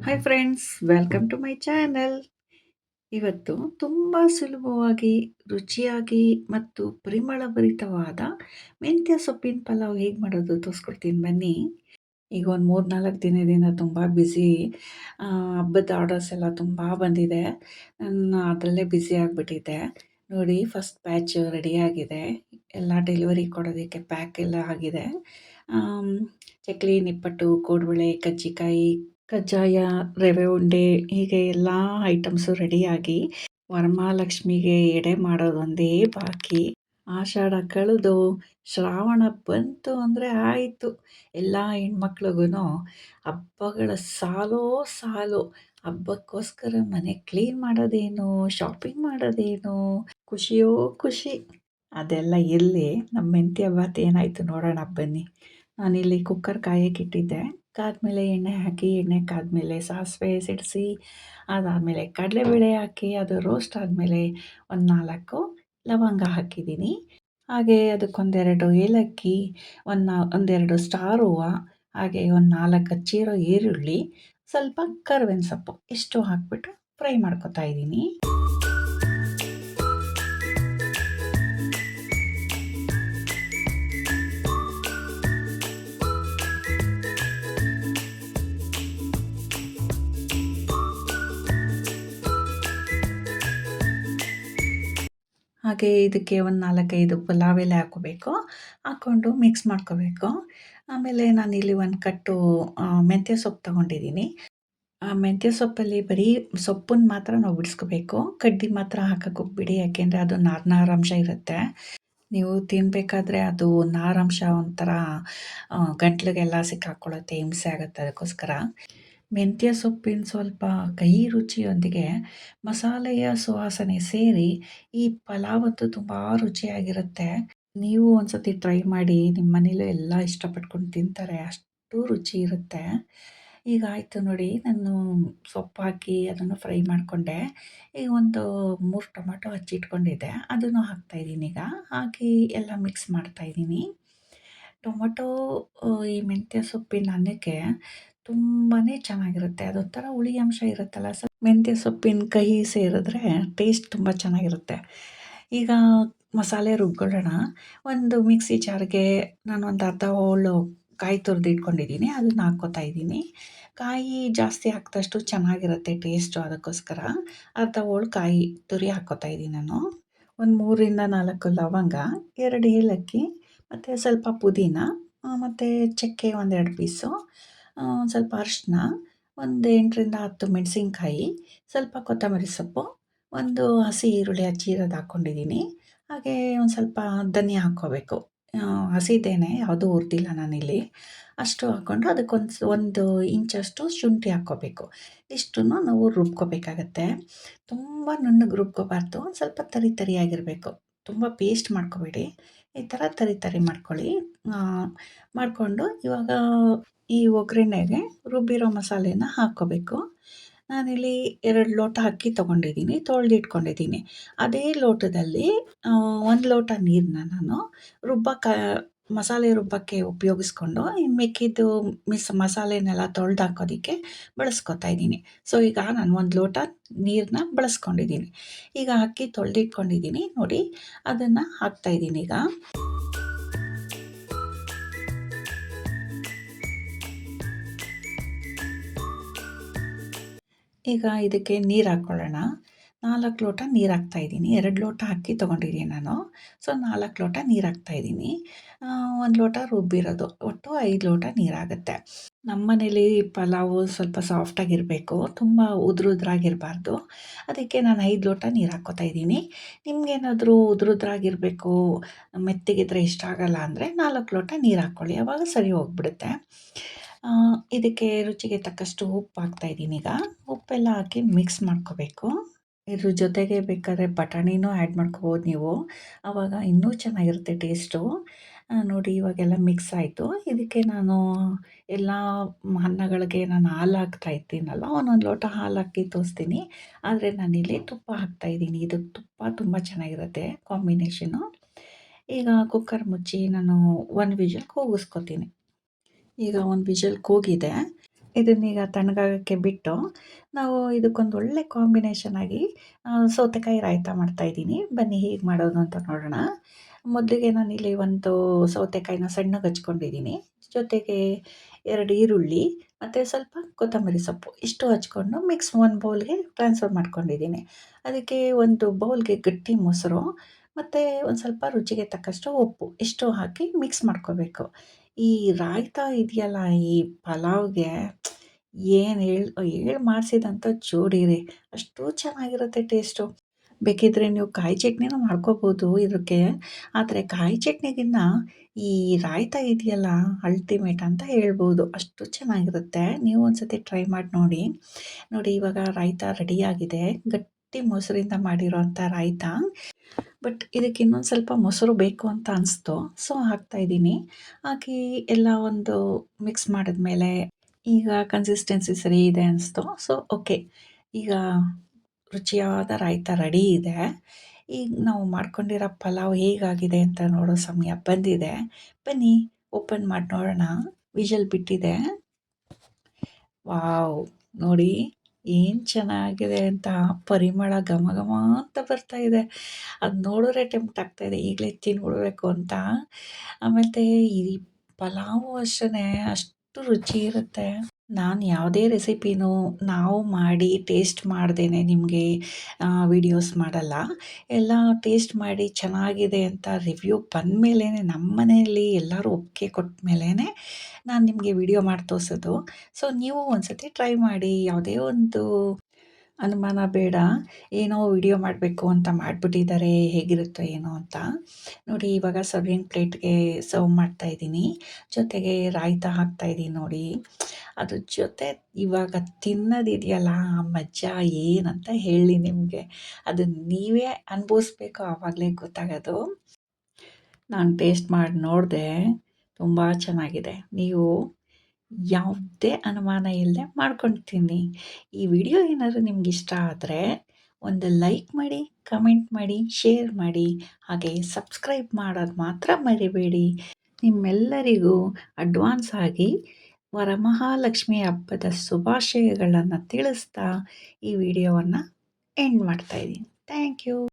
Hi friends, welcome to my channel. ಇವತ್ತು ತುಂಬ ಸುಲಭವಾಗಿ, ರುಚಿಯಾಗಿ ಮತ್ತು ಪರಿಮಳಭರಿತವಾದ ಮೆಂತ್ಯ ಸೊಪ್ಪಿನ ಪಲಾವ್ ಹೇಗೆ ಮಾಡೋದು ತೋರಿಸ್ಕೊಡ್ತೀನಿ ಬನ್ನಿ. ಈಗ ಒಂದು 3-4 ದಿನದಿಂದ ತುಂಬ ಬ್ಯುಸಿ. ಹಬ್ಬದ ಆರ್ಡರ್ಸ್ ಎಲ್ಲ ತುಂಬ ಬಂದಿದೆ. ನಾನು ಅದರಲ್ಲೇ ಬ್ಯುಸಿ ಆಗಿಬಿಟ್ಟಿದ್ದೆ. ನೋಡಿ, ಫಸ್ಟ್ ಬ್ಯಾಚ್ ರೆಡಿಯಾಗಿದೆ. ಎಲ್ಲ ಡೆಲಿವರಿ ಕೊಡೋದಕ್ಕೆ ಪ್ಯಾಕ್ ಎಲ್ಲ ಆಗಿದೆ. ಆಮ್, ಚಕ್ಲಿ, ನಿಪ್ಪಟ್ಟು, ಕೋಡ್ಬಳೆ, ಕಜ್ಜಿಕಾಯಿ, ಕಜ್ಜಾಯ, ರವೆ ಉಂಡೆ ಹೀಗೆ ಎಲ್ಲ ಐಟಮ್ಸು ರೆಡಿಯಾಗಿ ವರಮಹಾಲಕ್ಷ್ಮಿಗೆ ಎಡೆ ಮಾಡೋದೊಂದೇ ಬಾಕಿ. ಆಷಾಢ ಕಳೆದು ಶ್ರಾವಣ ಬಂತು ಅಂದರೆ ಆಯಿತು. ಎಲ್ಲ ಹೆಣ್ಮಕ್ಳಿಗೂ ಹಬ್ಬಗಳ ಸಾಲೋ ಸಾಲು. ಹಬ್ಬಕ್ಕೋಸ್ಕರ ಮನೆ ಕ್ಲೀನ್ ಮಾಡೋದೇನು, ಶಾಪಿಂಗ್ ಮಾಡೋದೇನು, ಖುಷಿಯೋ ಖುಷಿ. ಅದೆಲ್ಲ ಇರಲಿ, ನಮ್ಮ ಮೆಂತ್ಯ ಬಾತ್ ಏನಾಯಿತು ನೋಡೋಣ ಬನ್ನಿ. ನಾನಿಲ್ಲಿ ಕುಕ್ಕರ್ ಕಾಯಕ್ಕಿಟ್ಟಿದ್ದೆ. ಕಾದ್ಮೇಲೆ ಎಣ್ಣೆ ಹಾಕಿ, ಎಣ್ಣೆ ಕಾದ್ಮೇಲೆ ಸಾಸಿವೆ ಸಿಡಿಸಿ, ಅದಾದಮೇಲೆ ಕಡಲೆಬೇಳೆ ಹಾಕಿ, ಅದು ರೋಸ್ಟ್ ಆದಮೇಲೆ ಒಂದು 4 ಲವಂಗ ಹಾಕಿದ್ದೀನಿ. ಹಾಗೆ ಅದಕ್ಕೊಂದೆರಡು ಏಲಕ್ಕಿ, ಒಂದೆರಡು ಸ್ಟಾರ್ ಹೂವು, ಹಾಗೆ ಒಂದು 4 ಹಚ್ಚಿರೋ ಈರುಳ್ಳಿ, ಸ್ವಲ್ಪ ಕರಿಬೇವಿನ ಸೊಪ್ಪು ಇಷ್ಟು ಹಾಕ್ಬಿಟ್ಟು ಫ್ರೈ ಮಾಡ್ಕೊತಾ ಇದ್ದೀನಿ. ಹಾಗೆ ಇದಕ್ಕೆ ಒಂದು 4-5 ಪಲಾವ್ ಎಲೆ ಹಾಕ್ಕೋಬೇಕು. ಹಾಕ್ಕೊಂಡು ಮಿಕ್ಸ್ ಮಾಡ್ಕೋಬೇಕು. ಆಮೇಲೆ ನಾನಿಲ್ಲಿ ಒಂದು ಕಟ್ಟು ಮೆಂತ್ಯ ಸೊಪ್ಪು ತೊಗೊಂಡಿದ್ದೀನಿ. ಆ ಮೆಂತ್ಯ ಸೊಪ್ಪಲ್ಲಿ ಬರೀ ಸೊಪ್ಪನ್ನು ಮಾತ್ರ ನಾವು ಬಿಡಿಸ್ಕೋಬೇಕು. ಕಡ್ಡಿ ಮಾತ್ರ ಹಾಕಕ್ಕೆ ಹೋಗ್ಬೇಡಿ, ಯಾಕೆಂದರೆ ಅದು ನಾರಂಶ ಇರುತ್ತೆ. ನೀವು ತಿನ್ನಬೇಕಾದ್ರೆ ಅದು ನಾರಂಶ ಒಂಥರ ಗಂಟ್ಲಿಗೆಲ್ಲ ಸಿಕ್ಕಾಕ್ಕೊಳ್ಳುತ್ತೆ, ಹಿಂಸೆ ಆಗುತ್ತೆ. ಅದಕ್ಕೋಸ್ಕರ ಮೆಂತ್ಯ ಸೊಪ್ಪಿನ ಸ್ವಲ್ಪ ಕಹಿ ರುಚಿಯೊಂದಿಗೆ ಮಸಾಲೆಯ ಸುವಾಸನೆ ಸೇರಿ ಈ ಪಲಾವಂತೂ ತುಂಬ ರುಚಿಯಾಗಿರುತ್ತೆ. ನೀವು ಒಂದ್ಸತಿ ಟ್ರೈ ಮಾಡಿ, ನಿಮ್ಮ ಮನೇಲೂ ಎಲ್ಲ ಇಷ್ಟಪಟ್ಕೊಂಡು ತಿಂತಾರೆ, ಅಷ್ಟು ರುಚಿ ಇರುತ್ತೆ. ಈಗ ಆಯಿತು ನೋಡಿ, ನಾನು ಸೊಪ್ಪು ಹಾಕಿ ಅದನ್ನು ಫ್ರೈ ಮಾಡಿಕೊಂಡೆ. ಈಗ ಒಂದು 3 ಟೊಮೆಟೊ ಹಚ್ಚಿಟ್ಕೊಂಡಿದ್ದೆ, ಅದನ್ನು ಹಾಕ್ತಾಯಿದ್ದೀನಿ. ಈಗ ಹಾಕಿ ಎಲ್ಲ ಮಿಕ್ಸ್ ಮಾಡ್ತಾಯಿದ್ದೀನಿ. ಟೊಮೊಟೊ ಈ ಮೆಂತ್ಯ ಸೊಪ್ಪಿನ ಅನ್ನಕ್ಕೆ ತುಂಬಾ ಚೆನ್ನಾಗಿರುತ್ತೆ. ಅದೊಂಥರ ಹುಳಿ ಅಂಶ ಇರುತ್ತಲ್ಲ, ಮೆಂತ್ಯ ಸೊಪ್ಪಿನ ಕಹಿ ಸೇರಿದ್ರೆ ಟೇಸ್ಟ್ ತುಂಬ ಚೆನ್ನಾಗಿರುತ್ತೆ. ಈಗ ಮಸಾಲೆ ರುಬ್ಕೊಳ್ಳೋಣ. ಒಂದು ಮಿಕ್ಸಿ ಜಾರ್ಗೆ ನಾನು ಒಂದು ಅರ್ಧ ಹೋಳು ಕಾಯಿ ತುರಿದು ಇಟ್ಕೊಂಡಿದ್ದೀನಿ, ಅದನ್ನು ಹಾಕ್ಕೋತಾ ಇದ್ದೀನಿ. ಕಾಯಿ ಜಾಸ್ತಿ ಹಾಕಿದಷ್ಟು ಚೆನ್ನಾಗಿರುತ್ತೆ ಟೇಸ್ಟು, ಅದಕ್ಕೋಸ್ಕರ ಅರ್ಧ ಹೋಳು ಕಾಯಿ ತುರಿ ಹಾಕ್ಕೋತಾ ಇದ್ದೀನಿ ನಾನು. ಒಂದು 3-4 ಲವಂಗ, 2 ಏಲಕ್ಕಿ, ಮತ್ತು ಸ್ವಲ್ಪ ಪುದೀನ, ಮತ್ತು ಚಕ್ಕೆ ಒಂದೆರಡು ಪೀಸು, ಸ್ವಲ್ಪ ಅರಿಶಿನ, ಒಂದು 8-10 ಮೆಣಸಿನ್ಕಾಯಿ, ಸ್ವಲ್ಪ ಕೊತ್ತಂಬರಿ ಸೊಪ್ಪು, ಒಂದು ಹಸಿ ಈರುಳ್ಳಿ ಹಚ್ಚಿರೋದು ಹಾಕ್ಕೊಂಡಿದ್ದೀನಿ. ಹಾಗೆ ಒಂದು ಸ್ವಲ್ಪ ಧನಿಯಾ ಹಾಕ್ಕೋಬೇಕು. ಹಸಿದೇನೆ, ಯಾವುದೂ ಹುರಿದಿಲ್ಲ ನಾನಿಲ್ಲಿ. ಅಷ್ಟು ಹಾಕ್ಕೊಂಡು ಒಂದು ಇಂಚಷ್ಟು ಶುಂಠಿ ಹಾಕ್ಕೋಬೇಕು. ಇಷ್ಟನ್ನು ನಾವು ರುಬ್ಕೋಬೇಕಾಗತ್ತೆ. ತುಂಬ ನುಣ್ಣಗೆ ರುಬ್ಕೋಬಾರ್ದು, ಸ್ವಲ್ಪ ತರಿ ತರಿಯಾಗಿರಬೇಕು. ತುಂಬ ಪೇಸ್ಟ್ ಮಾಡ್ಕೋಬೇಡಿ, ಈ ಥರ ತರಿ ಮಾಡ್ಕೊಳ್ಳಿ. ಮಾಡಿಕೊಂಡು ಇವಾಗ ಈ ಒಗ್ಗರಣೆಗೆ ರುಬ್ಬಿರೋ ಮಸಾಲೆನ ಹಾಕ್ಕೋಬೇಕು. ನಾನಿಲ್ಲಿ 2 ಲೋಟ ಅಕ್ಕಿ ತೊಗೊಂಡಿದ್ದೀನಿ, ತೊಳೆದಿಟ್ಕೊಂಡಿದ್ದೀನಿ. ಅದೇ ಲೋಟದಲ್ಲಿ 1 ಲೋಟ ನೀರನ್ನ ನಾನು ಮಸಾಲೆ ರುಬ್ಬಕ್ಕೆ ಉಪಯೋಗಿಸ್ಕೊಂಡು, ಇನ್ನು ಮಿಕ್ಕಿದ್ದು ಮಸಾಲೆನೆಲ್ಲ ತೊಳೆದು ಹಾಕೋದಕ್ಕೆ ಬಳಸ್ಕೊತಾ ಇದ್ದೀನಿ. ಸೊ ಈಗ ನಾನು 1 ಲೋಟ ನೀರನ್ನ ಬಳಸ್ಕೊಂಡಿದ್ದೀನಿ. ಈಗ ಅಕ್ಕಿ ತೊಳೆದಿಟ್ಕೊಂಡಿದ್ದೀನಿ ನೋಡಿ, ಅದನ್ನು ಹಾಕ್ತಾಯಿದ್ದೀನಿ ಈಗ. ಈಗ ಇದಕ್ಕೆ ನೀರು ಹಾಕ್ಕೊಳ್ಳೋಣ. 4 ಲೋಟ ನೀರು ಹಾಕ್ತಾಯಿದ್ದೀನಿ. 2 ಲೋಟ ಅಕ್ಕಿ ತೊಗೊಂಡಿದ್ದೀನಿ ನಾನು. ಸೊ 4 ಲೋಟ ನೀರು ಹಾಕ್ತಾಯಿದ್ದೀನಿ. 1 ಲೋಟ ರುಬ್ಬಿರೋದು, ಒಟ್ಟು 5 ಲೋಟ ನೀರಾಗುತ್ತೆ. ನಮ್ಮ ಮನೇಲಿ ಪಲಾವು ಸ್ವಲ್ಪ ಸಾಫ್ಟಾಗಿರಬೇಕು, ತುಂಬ ಉದುರಾಗಿರಬಾರ್ದು. ಅದಕ್ಕೆ ನಾನು 5 ಲೋಟ ನೀರು ಹಾಕ್ಕೋತಾ ಇದ್ದೀನಿ. ನಿಮಗೇನಾದರೂ ಉದುರಾಗಿರಬೇಕು, ಮೆತ್ತಗಿದ್ರೆ ಇಷ್ಟ ಆಗಲ್ಲ ಅಂದರೆ 4 ಲೋಟ ನೀರು ಹಾಕ್ಕೊಳ್ಳಿ, ಆವಾಗ ಸರಿ ಹೋಗ್ಬಿಡುತ್ತೆ. ಇದಕ್ಕೆ ರುಚಿಗೆ ತಕ್ಕಷ್ಟು ಉಪ್ಪು ಹಾಕ್ತಾಯಿದ್ದೀನಿ ಈಗ. ಉಪ್ಪೆಲ್ಲ ಹಾಕಿ ಮಿಕ್ಸ್ ಮಾಡ್ಕೋಬೇಕು. ಇದ್ರ ಜೊತೆಗೆ ಬೇಕಾದ್ರೆ ಬಟಾಣಿನೂ ಆ್ಯಡ್ ಮಾಡ್ಕೋಬೋದು ನೀವು, ಆವಾಗ ಇನ್ನೂ ಚೆನ್ನಾಗಿರುತ್ತೆ ಟೇಸ್ಟು. ನೋಡಿ, ಇವಾಗೆಲ್ಲ ಮಿಕ್ಸ್ ಆಯಿತು. ಇದಕ್ಕೆ ನಾನು ಎಲ್ಲ ಅನ್ನಗಳಿಗೆ ನಾನು ಹಾಲು ಹಾಕ್ತಾ ಇದ್ದೀನಲ್ಲ, ಒಂದೊಂದು ಲೋಟ ಹಾಲು ಹಾಕಿ ತೋರಿಸ್ತೀನಿ. ಆದರೆ ನಾನಿಲ್ಲಿ ತುಪ್ಪ ಹಾಕ್ತಾಯಿದ್ದೀನಿ. ಇದು ತುಪ್ಪ ತುಂಬ ಚೆನ್ನಾಗಿರುತ್ತೆ ಕಾಂಬಿನೇಷನು. ಈಗ ಕುಕ್ಕರ್ ಮುಚ್ಚಿ ನಾನು 1 ವಿಷಲ್ ಕೂಗಿಸ್ಕೊತೀನಿ. ಈಗ 1 ವಿಷಲ್ ಕೂಗಿದೆ. ಇದನ್ನೀಗ ತಣ್ಣಗಾಗಕ್ಕೆ ಬಿಟ್ಟು, ನಾವು ಇದಕ್ಕೊಂದು ಒಳ್ಳೆ ಕಾಂಬಿನೇಷನ್ ಆಗಿ ಸೌತೆಕಾಯಿ ರಾಯ್ತ ಮಾಡ್ತಾಯಿದ್ದೀನಿ. ಬನ್ನಿ ಹೇಗೆ ಮಾಡೋದು ಅಂತ ನೋಡೋಣ. ಮೊದಲಿಗೆ ನಾನಿಲ್ಲಿ ಒಂದು ಸೌತೆಕಾಯಿನ ಸಣ್ಣಗೆ ಹಚ್ಕೊಂಡಿದ್ದೀನಿ. ಜೊತೆಗೆ 2 ಈರುಳ್ಳಿ ಮತ್ತು ಸ್ವಲ್ಪ ಕೊತ್ತಂಬರಿ ಸೊಪ್ಪು ಇಷ್ಟು ಹಚ್ಕೊಂಡು ಒಂದು ಬೌಲ್ಗೆ ಟ್ರಾನ್ಸ್ಫರ್ ಮಾಡ್ಕೊಂಡಿದ್ದೀನಿ. ಅದಕ್ಕೆ ಒಂದು ಬೌಲ್ಗೆ ಗಟ್ಟಿ ಮೊಸರು ಮತ್ತು ಒಂದು ಸ್ವಲ್ಪ ರುಚಿಗೆ ತಕ್ಕಷ್ಟು ಉಪ್ಪು ಇಷ್ಟು ಹಾಕಿ ಮಿಕ್ಸ್ ಮಾಡ್ಕೋಬೇಕು. ಈ ರಾಯ್ತ ಇದೆಯಲ್ಲ, ಈ ಪಲಾವ್‌ಗೆ ಏನು ಹೇಳಿ ಮಾಡಿಸಿದಂಥ ಜೋಡಿ ರೀ. ಅಷ್ಟು ಚೆನ್ನಾಗಿರುತ್ತೆ ಟೇಸ್ಟು. ಬೇಕಿದ್ರೆ ನೀವು ಕಾಯಿ ಚಟ್ನಿನೂ ಮಾಡ್ಕೋಬೋದು ಇದಕ್ಕೆ. ಆದರೆ ಕಾಯಿ ಚಟ್ನಿಗಿನ್ನ ಈ ರಾಯ್ತ ಇದೆಯಲ್ಲ ಅಲ್ಟಿಮೇಟ್ ಅಂತ ಹೇಳ್ಬೋದು. ಅಷ್ಟು ಚೆನ್ನಾಗಿರುತ್ತೆ. ನೀವು ಒಂದ್ಸತಿ ಟ್ರೈ ಮಾಡಿ ನೋಡಿ. ನೋಡಿ ಇವಾಗ ರಾಯ್ತ ರೆಡಿಯಾಗಿದೆ. ಗಟ್ಟಿ ಮೊಸರಿಂದ ಮಾಡಿರೋಂಥ ರಾಯ್ತ. ಬಟ್ ಇದಕ್ಕೆ ಇನ್ನೊಂದು ಸ್ವಲ್ಪ ಮೊಸರು ಬೇಕು ಅಂತ ಅನಿಸ್ತು. ಸೊ ಹಾಕ್ತಾಯಿದ್ದೀನಿ. ಹಾಕಿ ಎಲ್ಲ ಒಂದು ಮಿಕ್ಸ್ ಮಾಡಿದ್ಮೇಲೆ ಈಗ ಕನ್ಸಿಸ್ಟೆನ್ಸಿ ಸರಿ ಇದೆ ಅನಿಸ್ತು. So okay. ಈಗ ರುಚಿಯಾದ ರಾಯ್ತ ರೆಡಿ ಇದೆ. ಈಗ ನಾವು ಮಾಡ್ಕೊಂಡಿರೋ ಪಲಾವ್ ಹೇಗಾಗಿದೆ ಅಂತ ನೋಡೋ ಸಮಯ ಬಂದಿದೆ. ಬನ್ನಿ ಓಪನ್ ಮಾಡಿ ನೋಡೋಣ. ವಿಷಲ್ ಬಿಟ್ಟಿದೆ. ವಾವ್! ನೋಡಿ ಏನು ಚೆನ್ನಾಗಿದೆ ಅಂತ ಪರಿಮಳ ಘಮ ಘಮ ಅಂತ ಬರ್ತಾ ಇದೆ. ಅದು ನೋಡಿದ್ರೆ ಟೆಂಪ್ಟ್ ಆಗ್ತಾ ಇದೆ ಈಗಲೇ ತಿಂದ್ಬಿಡ್ಬೇಕು ಅಂತ. ಆಮೇಲೆ ಈ ಪಲಾವು ಅಷ್ಟೇ ಅಷ್ಟು ರುಚಿ ಇರುತ್ತೆ. ನಾನು ಯಾವುದೇ ರೆಸಿಪಿನೂ ನಾವು ಮಾಡಿ ಟೇಸ್ಟ್ ಮಾಡ್ದೇನೆ ನಿಮಗೆ ವಿಡಿಯೋಸ್ ಮಾಡಲ್ಲ. ಎಲ್ಲ ಟೇಸ್ಟ್ ಮಾಡಿ ಚೆನ್ನಾಗಿದೆ ಅಂತ ರಿವ್ಯೂ ಬಂದಮೇಲೆ ನಮ್ಮ ಮನೆಯಲ್ಲಿ ಎಲ್ಲರೂ ಒಪ್ಪಿಗೆ ಕೊಟ್ಟ ಮೇಲೇ ನಾನು ನಿಮಗೆ ವಿಡಿಯೋ ಮಾಡಿ ತೋರಿಸೋದು. ಸೊ ನೀವು ಒಂದ್ಸತಿ ಟ್ರೈ ಮಾಡಿ. ಯಾವುದೇ ಒಂದು ಅನುಮಾನ ಬೇಡ. ಏನೋ ವಿಡಿಯೋ ಮಾಡಬೇಕು ಅಂತ ಮಾಡಿಬಿಟ್ಟಿದ್ದಾರೆ, ಹೇಗಿರುತ್ತೋ ಏನೋ ಅಂತ. ನೋಡಿ ಇವಾಗ ಸರ್ವಿಂಗ್ ಪ್ಲೇಟ್‌ಗೆ ಸರ್ವ್ ಮಾಡ್ತಾಯಿದ್ದೀನಿ. ಜೊತೆಗೆ ರಾಯ್ತ ಹಾಕ್ತಾಯಿದ್ದೀನಿ ನೋಡಿ. ಅದ್ರ ಜೊತೆ ಇವಾಗ ತಿನ್ನೋದಿದೆಯಲ್ಲ ಆ ಮಜಾ ಏನಂತ ಹೇಳಲಿ ನಿಮಗೆ. ಅದನ್ನ ನೀವೇ ಅನುಭವಿಸ್ಬೇಕು, ಆವಾಗಲೇ ಗೊತ್ತಾಗೋದು. ನಾನು ಟೇಸ್ಟ್ ಮಾಡಿ ನೋಡಿದೆ. ತುಂಬ ಚೆನ್ನಾಗಿದೆ. ನೀವು ಯಾವುದೇ ಅನುಮಾನ ಇಲ್ಲದೆ ಮಾಡ್ಕೊಂಡು ತಿನ್ನಿ. ಈ ವಿಡಿಯೋ ಏನಾದರೂ ನಿಮ್ಗೆ ಇಷ್ಟ ಆದರೆ ಒಂದು ಲೈಕ್ ಮಾಡಿ, ಕಮೆಂಟ್ ಮಾಡಿ, ಶೇರ್ ಮಾಡಿ, ಹಾಗೆ ಸಬ್ಸ್ಕ್ರೈಬ್ ಮಾಡೋದು ಮಾತ್ರ ಮರಿಬೇಡಿ. ನಿಮ್ಮೆಲ್ಲರಿಗೂ ಅಡ್ವಾನ್ಸ್ ಆಗಿ ವರಮಹಾಲಕ್ಷ್ಮಿ ಹಬ್ಬದ ಶುಭಾಶಯಗಳನ್ನು ತಿಳಿಸ್ತಾ ಈ ವಿಡಿಯೋವನ್ನು ಎಂಡ್ ಮಾಡ್ತಾಯಿದ್ದೀನಿ. Thank you.